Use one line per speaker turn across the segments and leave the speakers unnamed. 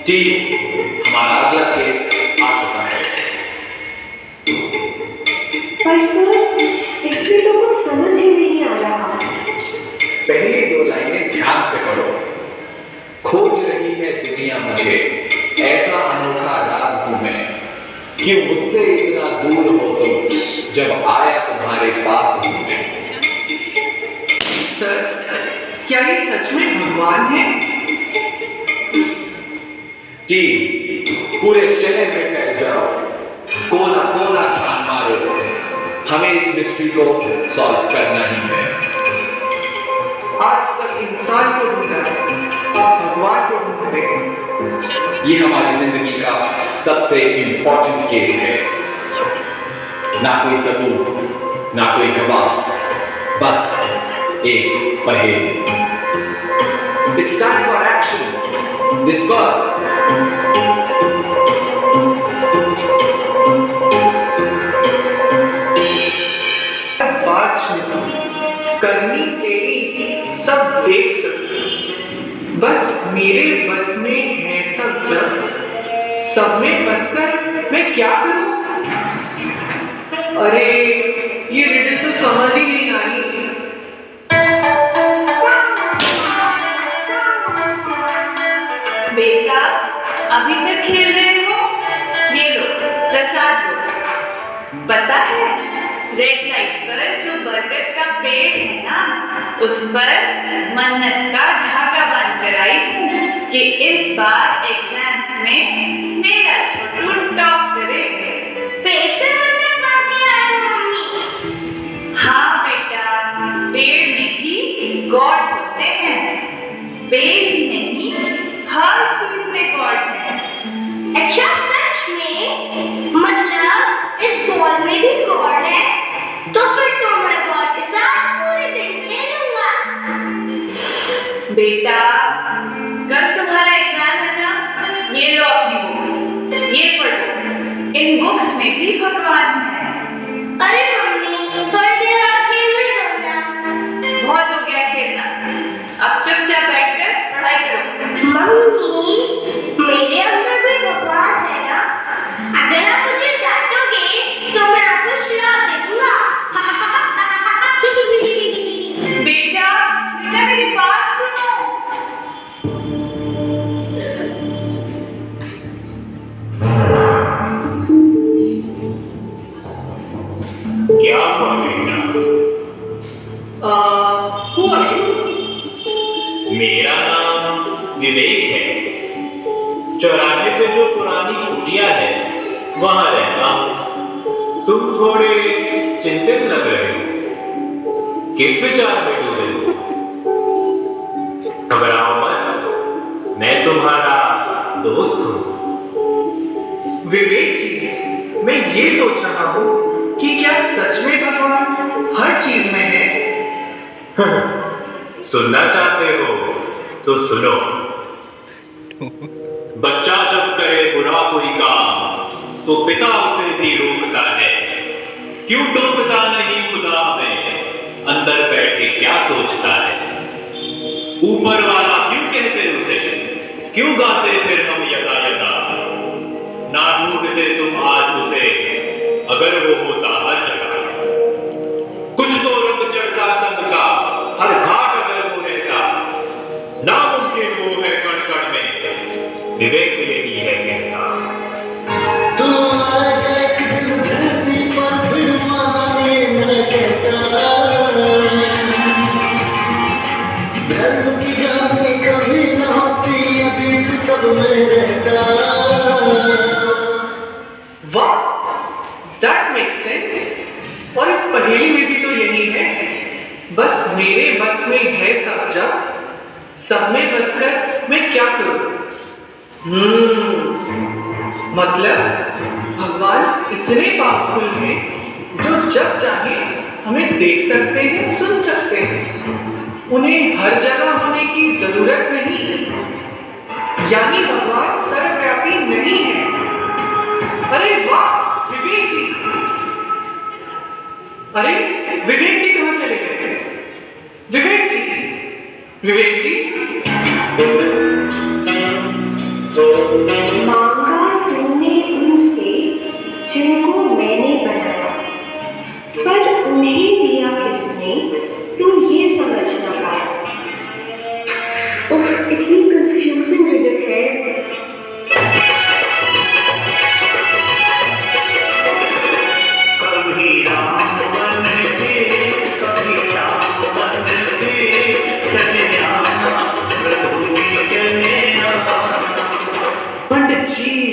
Team, हमारा अगला case आ चुका है।
पर सर, इसमें तो कुछ समझ ही नहीं आ रहा।
पहली दो लाइनें ध्यान से पढ़ो। खोज रही है दुनिया मुझे, ऐसा अनोखा राज हूं मैं, कि मुझसे इतना दूर हो तुम, जब आया तुम्हारे पास हूं मैं।
सर, क्या ये सच में भगवान है?
टीम, पूरे शहर में फैल जाओ, कोना कोना छान मारो, हमें इस मिस्ट्री को सॉल्व करना ही है।
आज तक इंसान को ढूंढा, अब भगवान को ढूंढते हैं।
ये हमारी जिंदगी का सबसे इंपॉर्टेंट केस है। ना कोई सबूत, ना कोई गवाह, बस एक पहेली। It's time for action. Disperse.
बात सुनो, करनी तेरी सब देख सकती, बस मेरे बस में है सब जब, सब में बसकर मैं क्या करूं? अरे ये रिडल तो समझ ही नहीं आ रही।
बेटा, अभी तक खेल रहे हो? ये लो, प्रसाद लो। पता है, रेड लाइट पर जो बरगद का पेड़ है ना, उस पर मन्नत का धागा बांध कर आई हूँ कि इस बार एग्जाम्स में मेरा छोटू टॉप करे। पेड़ से मन्नत मांग के आई हूँ मम्मी। हाँ बेटा, पेड़ में भी गॉड होते हैं। पेड़ ही नहीं, हर चीज में गॉड है।
अच्छा, सच में? मतलब इस बॉल में भी गॉड है? तो फिर तो मैं गॉड के साथ पूरे दिन खेलूंगा।
बेटा, कल तुम्हारा एग्जाम है ना, ये लो अपनी बुक्स, ये पढ़ो। इन बुक्स में भी भगवान है।
अरे मम्मी, थोड़ी देर और खेलने दो ना।
बहुत हो गया खेलना, अब चुपचाप बैठकर पढ़ाई करो।
मम्मी, मेरे अंदर भी भगवान है ना? अगर आप मुझे डांटोगे तो मैं आपको श्राप दे दूंगा।
बेटा, बेटा मेरी बात सुनो।
क्या हुआ बेटा?
Who are you?
मेरा नाम विवेक है। चौराहे पे जो पुरानी कुटिया है, वहां रहता हूं। तुम थोड़े चिंतित लग रहे हो, किस विचार में डूबे हो? घबराओ मत, मैं तुम्हारा दोस्त हूं।
विवेक जी, मैं ये सोच रहा हूँ कि क्या सच में भगवान हर चीज में है?
सुनना चाहते हो तो सुनो। बच्चा जब करे बुरा कोई काम तो पिता उसे भी रोकता है। क्यों टोकता नहीं खुदा हमें, अंदर बैठे क्या सोचता है? ऊपर वाला क्यों कहते उसे, क्यों गाते फिर हम यदा यदा? ना ढूंढते तुम आज उसे, अगर वो होता हर जगह। कुछ तो रंग चढ़ता संग का, हर घाट अगर वो रहता, नामुमकिन वो है कण कण में, विवेक यही है कहना।
तो आएगा एक दिन धरती पर, फिर माना मैं कहता, धर्म की जाने कभी न होती, अतीत सब में रहता।
वाह, that makes sense। और इस पहेली में भी तो यही है, बस मेरे बस में है सब जब, सब में बसकर मैं क्या करूं? मतलब भगवान इतने पावरफुल हैं जो जब चाहे हमें देख सकते हैं, सुन सकते हैं, उन्हें हर जगह होने की जरूरत नहीं। यानी भगवान सर्वव्यापी नहीं है। अरे वाह विवेक जी! अरे विवेक जी कहाँ चले गए? विवेक जी, विवेक जी।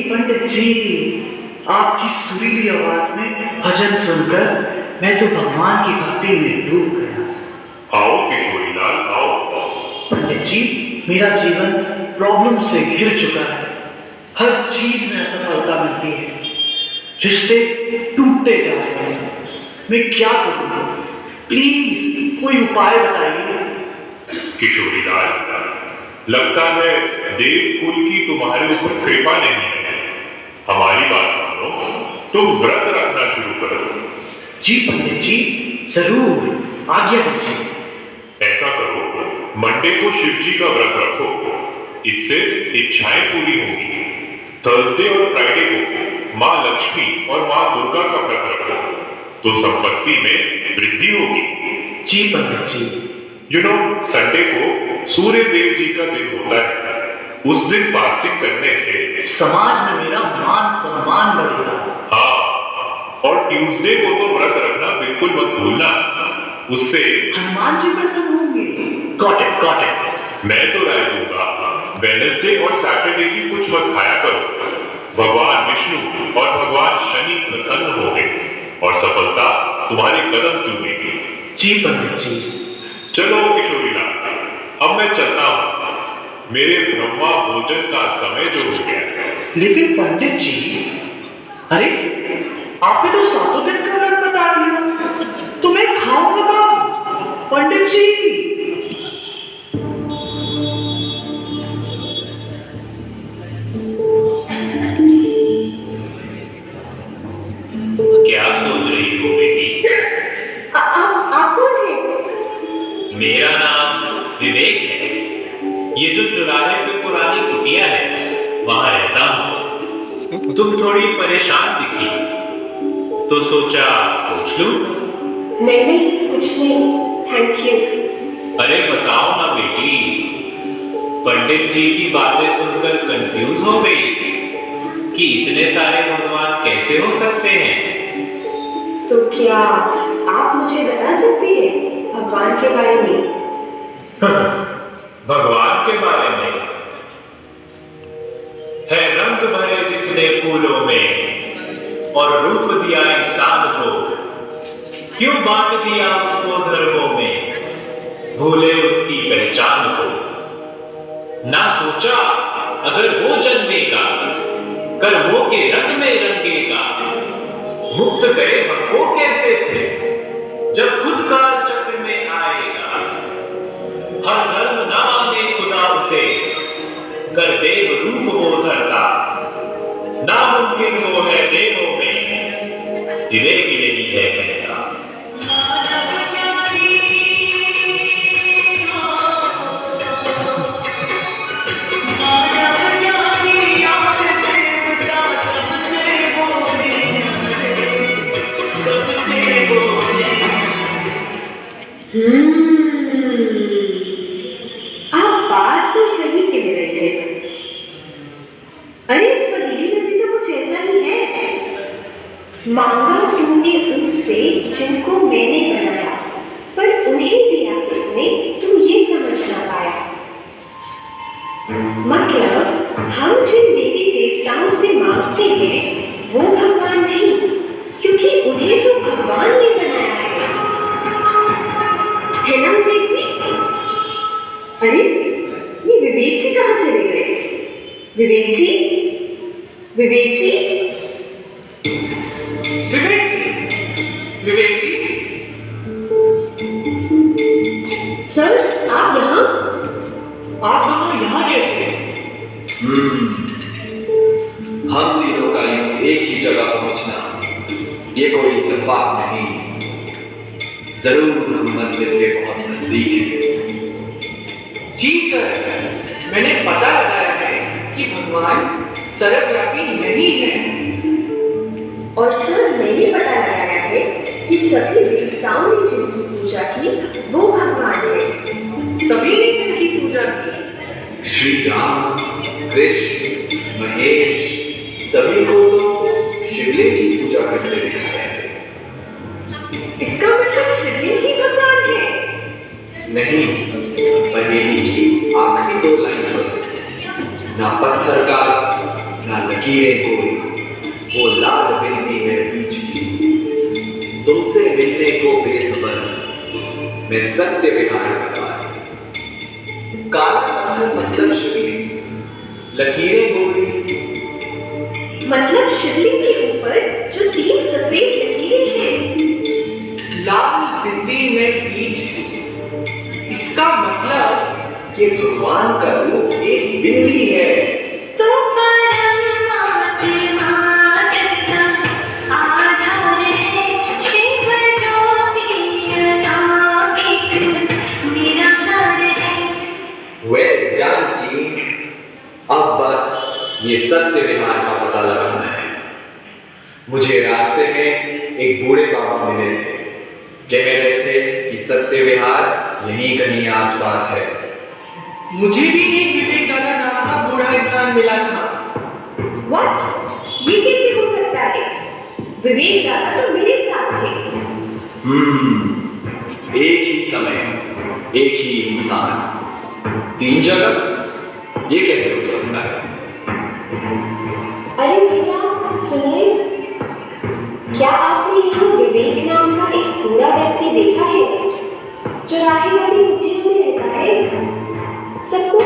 पंडित जी, आपकी सुरीली आवाज में भजन सुनकर मैं तो भगवान की भक्ति में डूब गया।
आओ किशोरीलाल, आओ।
पंडित जी, मेरा जीवन प्रॉब्लम से घिर चुका है। हर चीज में असफलता मिलती है, रिश्ते टूटते जा रहे हैं। मैं क्या करूं? प्लीज कोई उपाय बताइए।
किशोरीलाल, लगता है देव कुल की तुम्हारे ऊपर कृपा नहीं है। हमारी बात मानो, तुम व्रत रखना शुरू करो।
जी पंडित जी, जरूर, आज्ञा दीजिए।
ऐसा करो, मंडे को शिव जी का व्रत रखो, इससे इच्छाएं पूरी होंगी। थर्सडे और फ्राइडे को माँ लक्ष्मी और माँ दुर्गा का व्रत रखो, तो संपत्ति में वृद्धि होगी।
जी पंडित जी।
संडे को सूर्य देव जी का दिन होता है। उस दिन फास्टिंग करने से
समाज में मेरा मान सम्मान बढ़ेगा।
हाँ, और ट्यूसडे को तो व्रत रखना बिल्कुल मत भूलना, उससे
हनुमान जी प्रसन्न होंगे। Got it.
मैं तो राय दूंगा, वेडनेसडे और सैटरडे भी कुछ मत खाया करो। भगवान विष्णु और भगवान शनि प्रसन्न होंगे और सफलता तुम्हारे कदम चूमेगी।
जी पंडित जी।
चलो किशोरीलाल, अब मैं चलता हूँ, मेरे ब्रह्मा भोजन का समय जो हो गया है।
लेकिन पंडित जी, अरे आपने तो 7 दिन का व्रत बता दिया, तो मैं खाऊंगा कब? पंडित जी।
क्या सोच रही हो बेटी?
आप कौन है?
मेरा नाम विवेक है। ये जो चौराहे पे पुरानी कुटिया है, वहां रहता हूँ। तुम थोड़ी परेशान दिखी, तो सोचा पूछ लूं।
नहीं, कुछ नहीं, थैंक यू।
अरे बताओ ना बेटी, पंडित जी की बातें सुनकर कंफ्यूज हो गई कि इतने सारे भगवान कैसे हो सकते हैं?
तो क्या आप मुझे बता सकते हैं भगवान के बारे में?
भगवान के बारे में है रंग भरे जिसने फूलों में और रूप दिया इंसान को, क्यों बांट दिया उसको धर्मों में, भूले उसकी पहचान को। ना सोचा अगर वो जन्मेगा, कर्मों के रंग में रंगेगा, मुक्त करे हमको कैसे थे जब खुद का चक्र में आएगा। हर धर्म न माने खुदा उसे, कर देव रूप वो धरता, नामुमकिन वो है देवों में, विवेक नहीं है कहता।
आप बात तो सही कह रहे हैं। अरे इस पहेली में भी तो कुछ ऐसा ही है। मांगा तूने उनसे जिनको मैंने बनाया, पर उन्हें दिया किसने तू ये समझ ना पाया। मतलब हम जिन देवी देवताओं से मांगते हैं वो भगवान नहीं, क्योंकि उन्हें तो भगवान ने बनाया है ना विवेक जी? अरे ये विवेक जी कहाँ चले गए? विवेक जी, विवेक जी,
विवेक जी, विवेक जी।
सर आप यहाँ?
आप दोनों यहाँ कैसे?
हम तीनों का यूं एक ही जगह पहुंचना ये कोई इत्तेफाक नहीं, जरूर हम मंजिल के बहुत नजदीक हैं।
जी सर, मैंने पता लगाया है कि भगवान सर्वव्यापी नहीं है।
और सर मैंने पता लगाया है कि सभी देवताओं ने जिनकी पूजा की वो भगवान है।
सभी ने जिनकी पूजा की,
श्री राम, कृष्ण, महेश, सभी को तो शिवलिंग की पूजा करते दिखाया है।
इसका मतलब शिवलिंग ही भगवान है?
नहीं, पहेली की आखिरी 2 लाइन पर ना पत्थर का, ना लकीरें कोई वो लाल बिंदी है बीच की, तुमसे मिलने को बेसब्र मैं सत्य विहार का पास। काला काला मतलब शिवलिंग, लकीरें गोरी।
मतलब शिवलिंग के ऊपर जो 3 सफेद लकीरें हैं।
लाल बिंदी में बीज है, इसका मतलब
ये भगवान का रूप एक बिंदी है।
तो परम आत्मा जगत आधार है, शिव ज्योति अलौकिक निराकार है।
वेल डन टीम, अब बस ये सत्य विहार का पता लगाना है। मुझे रास्ते में एक बूढ़े बाबा मिले थे, कह रहे थे कि सत्य विहार यहीं कहीं आसपास है।
मुझे भी एक विवेक दादा नाम का बूढ़ा इंसान मिला था।
व्हाट? ये कैसे हो सकता है? विवेक दादा तो मेरे साथ थे।
एक ही समय, एक ही इंसान, 3 जगह, ये कैसे हो सकता है?
अरे भैया सुनिए, क्या आपने यहाँ विवेक नाम का एक बूढ़ा व्यक्ति देखा है? चौराहे वाली कुटिया में रहता है। सबको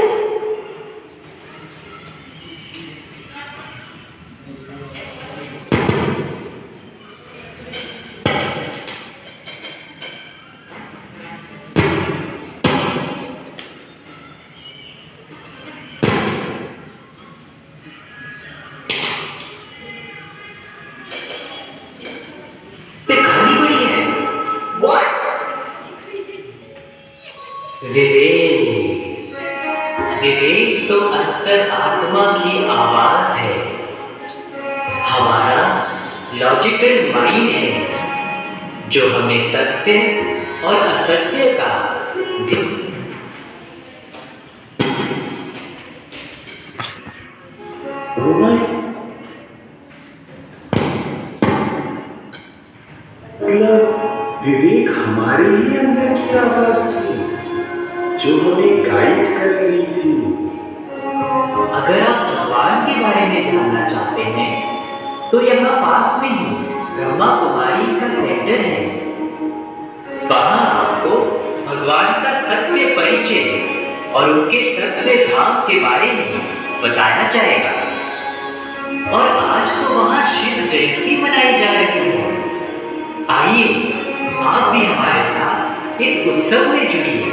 खाली पड़ी है।
What?
विवेक तो अंतर आत्मा की आवाज है, हमारा लॉजिकल माइंड है जो हमें सत्य और असत्य का
मतलब विवेक हमारे ही अंदर की आवाज थी जो हमें गाइड कर रही थी।
अगर आप भगवान के बारे में जानना चाहते हैं तो यहाँ पास में ही ब्रह्मा कुमारी इसका सेंटर है। वहाँ आपको भगवान का सत्य परिचय और उनके सत्य धाम के बारे में बताया जाएगा। और आज तो वहाँ शिव जयंती मनाई जा रही है। आइए आप भी हमारे साथ इस उत्सव में जुड़िए।